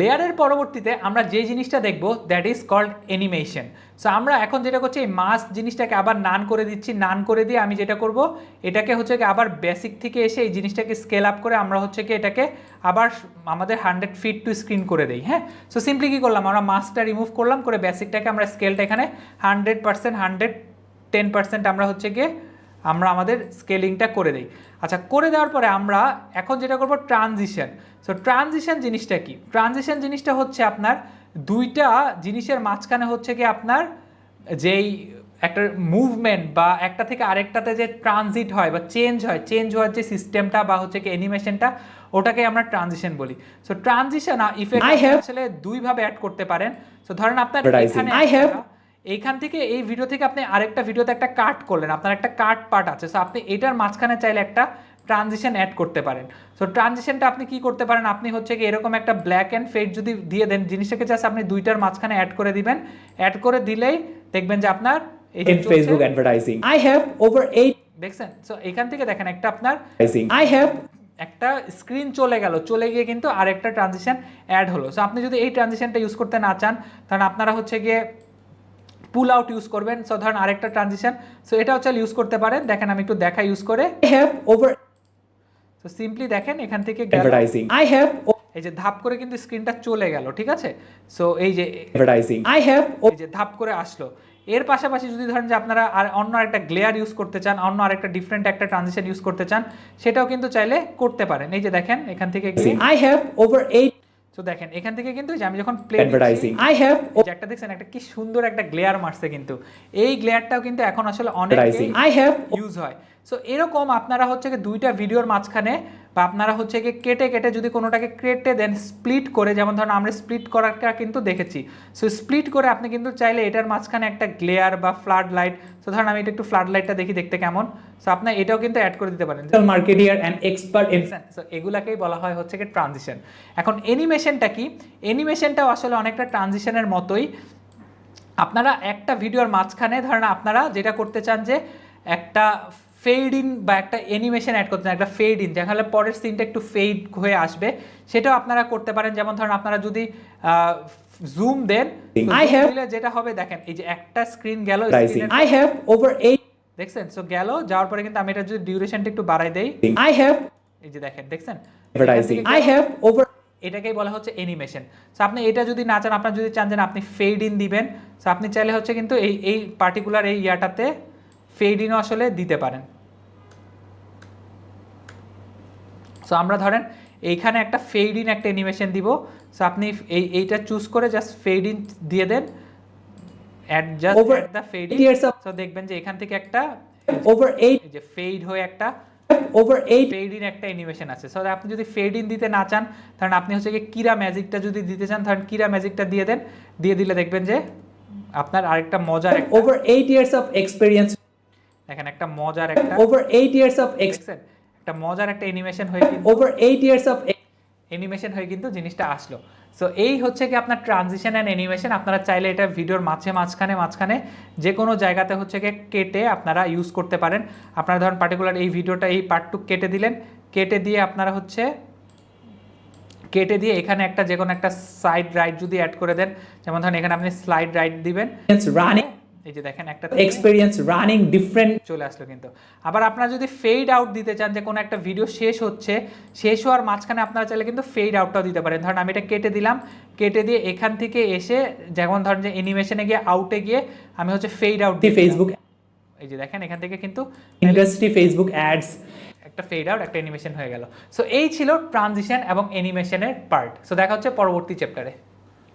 লেয়ারের পরবর্তীতে আমরা যে জিনিসটা দেখব that is called animation. So আমরা এখন যেটা করছি এই মাস্ক জিনিসটাকে আবার নান করে দিচ্ছি, নান করে দিয়ে আমি যেটা করব এটাকে হচ্ছে কি আবার বেসিক থেকে এসে এই জিনিসটাকে স্কেল আপ করে আমরা হচ্ছে কি এটাকে আবার আমাদের 100 ফিট টু স্ক্রিন করে দেই। হ্যাঁ, সো সিম্পলি কী করলাম, আমরা মাস্কটা রিমুভ করলাম, করে বেসিকটাকে আমরা স্কেলটা এখানে 100% 110% আমরা হচ্ছে গিয়ে আমরা আমাদের স্কেলিংটা করে দিই। আচ্ছা, করে দেওয়ার পরে আমরা এখন যেটা করব ট্রানজিশন। সো ট্রানজিশন জিনিসটা কি? ট্রানজিশন জিনিসটা হচ্ছে আপনার দুইটা জিনিসের মাঝখানে হচ্ছে কি আপনার যেই একটা মুভমেন্ট বা একটা থেকে আরেকটাতে যে ট্রানজিট হয় বা চেঞ্জ হয়, চেঞ্জ হওয়ার যে সিস্টেমটা বা হচ্ছে কি অ্যানিমেশনটা, ওটাকে আমরা ট্রানজিশন বলি। সো ট্রানজিশন ইফেক্ট আসলে দুইভাবে অ্যাড করতে পারেন। সো ধরেন আপনার এখানে এইখান থেকে এই ভিডিও থেকে আপনি আরেকটা ভিডিওতে একটা কাট করলেন, আপনার একটা কাট পার্ট আছে, সো আপনি এটার মাঝখানে চাইলে একটা ট্রানজিশন অ্যাড করতে পারেন। সো ট্রানজিশনটা আপনি কি করতে পারেন, আপনি হচ্ছে কি এরকম একটা ব্ল্যাক অ্যান্ড ফেড যদি দিয়ে দেন, জিনিসটাকে জাস্ট আপনি দুইটার মাঝখানে অ্যাড করে দিবেন, অ্যাড করে দিলেই দেখবেন যে আপনার এই যে Facebook advertising I have over 8 দেখছেন। সো এখান থেকে দেখেন একটা আপনার আই হ্যাভ একটা স্ক্রিন চলে গেল, চলে গিয়ে কিন্তু আরেকটা ট্রানজিশন অ্যাড হলো। সো আপনি যদি এই ট্রানজিশনটা ইউজ করতে না চান, তাহলে আপনারা হচ্ছে গিয়ে পুল আউট ইউজ করবেন। সো ধরেন আরেকটা ট্রানজিশন, সো এটাও চাইলে ইউজ করতে পারেন। দেখেন আমি একটু দেখা ইউজ করে I have over, so simply দেখেন এখান থেকে অ্যাডভার্টাইজিং আই হ্যাভ এই যে ধাপ করে কিন্তু স্ক্রিনটা চলে গেল, ঠিক আছে। সো এই যে অ্যাডভার্টাইজিং আই হ্যাভ এই যে ধাপ করে আসলো। এর পাশাপাশি যদি ধরেন যে আপনারা আর অন্য আরেকটা গ্লেয়ার ইউজ করতে চান, অন্য আরেকটা ডিফারেন্ট একটা ট্রানজিশন ইউজ করতে চান, সেটাও কিন্তু চাইলে করতে পারেন। এই যে দেখেন এখান থেকে আই হ্যাভ ওভার 8, তো দেখেন এখান থেকে কিন্তু যে আমি যখন প্লে অ্যাডভার্টাইজিং আই হ্যাভ একটা দেখছেন একটা কি সুন্দর একটা গ্লেয়ার মারছে, কিন্তু এই গ্লেয়ারটাও কিন্তু এখন আসলে অনেক আই হ্যাভ ইউজ হয়। সো এরকম আপনারা হচ্ছে কি দুইটা ভিডিওর মাঝখানে বা আপনারা হচ্ছে কি কেটে কেটে যদি কোনোটাকে কেটে দেন স্প্লিট করে, যেমন ধরুন আমরা স্প্লিট করাটা কিন্তু দেখেছি। সো স্প্লিট করে আপনি কিন্তু চাইলে এটার মাঝখানে একটা গ্লেয়ার বা ফ্লাড লাইট, সো ধরুন আমি এটা একটু ফ্লাড লাইটটা দেখি দেখতে কেমন, সো আপনার এটাও কিন্তু অ্যাড করে দিতে পারেন। Marketeer and expert in, so এগুলাকেই বলা হয় হচ্ছে কি ট্রানজিশন। এখন অ্যানিমেশনটা কি? অ্যানিমেশনটাও আসলে অনেকটা ট্রানজিশনের মতোই। আপনারা একটা ভিডিওর মাঝখানে ধরেন আপনারা যেটা করতে চান যে একটা ফেড ইন বা একটা অ্যানিমেশন অ্যাড করতে চান, একটা ফেড ইন যেখানে পরের সিনটা একটু ফেড হয়ে আসবে, সেটাও আপনারা করতে পারেন। যেমন ধরেন আপনারা যদি জুম দেন, যেটা হবে দেখেন এই যে একটা স্ক্রিন গেল, আই হ্যাভ ওভার 8 দেখছেন। সো গেল, যাওয়ার পরে কিন্তু আমি এটা যদি ডিউরেশনটা একটু বাড়াই দেই, আই হ্যাভ এই যে দেখেন দেখছেন অ্যাডভার্টাইজিং আই হ্যাভ ওভার, এটাকেই বলা হচ্ছে অ্যানিমেশন। সো আপনি এটা যদি না চান, আপনার যদি চান যে আপনি ফেড ইন দিবেন, সো আপনি চাইলে হচ্ছে কিন্তু এই পার্টিকুলার এই ইয়াটাতে ফেড ইনও আসলে দিতে পারেন। সো আমরা ধরেন এইখানে একটা ফেড ইন একটা অ্যানিমেশন দিব, সো আপনি এইটা চুজ করে জাস্ট ফেড ইন দিয়ে দেন, add just at the fade in. So দেখবেন যে এখান থেকে একটা ওভার 8 যে ফেড হয়ে একটা ওভার 8 ফেড ইন একটা অ্যানিমেশন আছে। সো আপনি যদি ফেড ইন দিতে না চান, তাহলে আপনি হচ্ছে কি কিরা ম্যাজিকটা যদি দিতে চান, তাহলে কিরা ম্যাজিকটা দিয়ে দেন, দিয়ে দিলে দেখবেন যে আপনার আরেকটা মজার ওভার 8 ইয়ার্স অফ এক্সপেরিয়েন্স, দেখেন একটা মজার একটা ওভার 8 ইয়ার্স অফ একটা মজার একটা অ্যানিমেশন হয়ে কিন্তু ওভার 8 ইয়ার্স অফ অ্যানিমেশন হয়ে কিন্তু জিনিসটা আসলো। সো এই হচ্ছে কি আপনার ট্রানজিশন অ্যান্ড অ্যানিমেশন। আপনারা চাইলে এটা ভিডিওর মাঝখানে যে কোনো জায়গাতে হচ্ছে কি কেটে আপনারা ইউজ করতে পারেন। আপনারা ধরেন পার্টিকুলার এই ভিডিওটা এই পার্টটুক কেটে দিলেন, কেটে দিয়ে আপনারা হচ্ছে কেটে দিয়ে এখানে একটা যে কোনো একটা সাইড রাইট যদি অ্যাড করে দেন, যেমন ধরেন এখানে আপনি স্লাইড রাইট দিবেন, রানিং এই যে দেখেন একটা এক্সপেরিয়েন্স রানিং ডিফারেন্ট চলে আসলো কিন্তু। আবার আপনারা যদি ফেড আউট দিতে চান, যে কোনো একটা ভিডিও শেষ হচ্ছে, শেষ হওয়ার মাঝখানে আপনারা চাইলে কিন্তু ফেড আউটটাও দিতে পারেন। ধরেন আমি এটা কেটে দিলাম, কেটে দিয়ে এখান থেকে এসে যেমন ধরেন যে অ্যানিমেশনে গিয়ে আউটে গিয়ে আমি হচ্ছে ফেড আউট দিই ফেসবুক, এই যে দেখেন এখান থেকে কিন্তু ইন্ডাস্ট্রি ফেসবুক অ্যাডস একটা ফেড আউট একটা অ্যানিমেশন হয়ে গেল। সো এই ছিল ট্রানজিশন এবং অ্যানিমেশনের পার্ট। সো দেখা হচ্ছে পরবর্তী চ্যাপ্টারে।